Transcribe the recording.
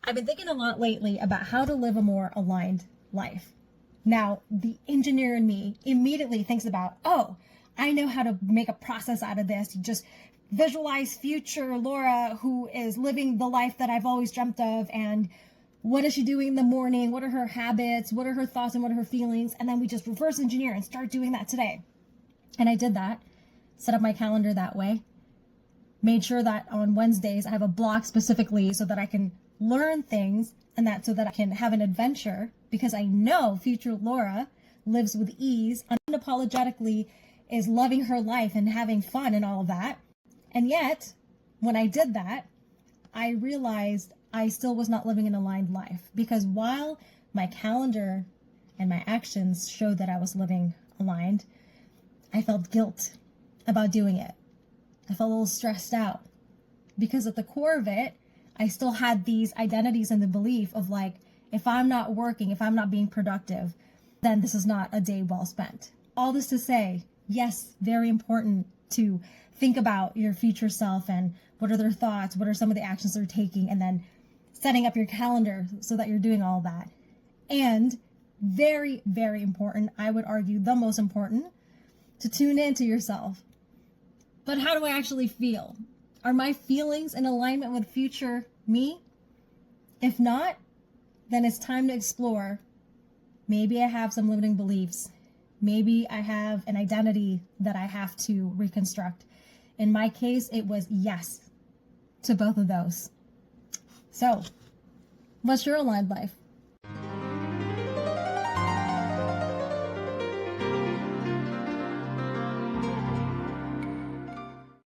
I've been thinking a lot lately about how to live a more aligned life. Now, the engineer in me immediately thinks about, oh, I know how to make a process out of this. You just visualize future Laura who is living the life that I've always dreamt of, and what is she doing in the morning? What are her habits? What are her thoughts and what are her feelings? And then we just reverse engineer and start doing that today. And I did that, set up my calendar that way, made sure that on Wednesdays I have a block specifically so that I can learn things and that so that I can have an adventure, because I know future Laura lives with ease, unapologetically is loving her life and having fun and all of that. And yet, when I did that, I realized I still was not living an aligned life, because while my calendar and my actions showed that I was living aligned, I felt guilt about doing it. I felt a little stressed out because at the core of it, I still had these identities and the belief of like, if I'm not working, if I'm not being productive, then this is not a day well spent. All this to say, yes, very important to think about your future self and what are their thoughts, what are some of the actions they're taking, and then setting up your calendar so that you're doing all that. And very, very important, I would argue the most important, to tune into yourself. But how do I actually feel? Are my feelings in alignment with future me? If not, then it's time to explore. Maybe I have some limiting beliefs. Maybe I have an identity that I have to reconstruct. In my case, it was yes to both of those. So, what's your aligned life?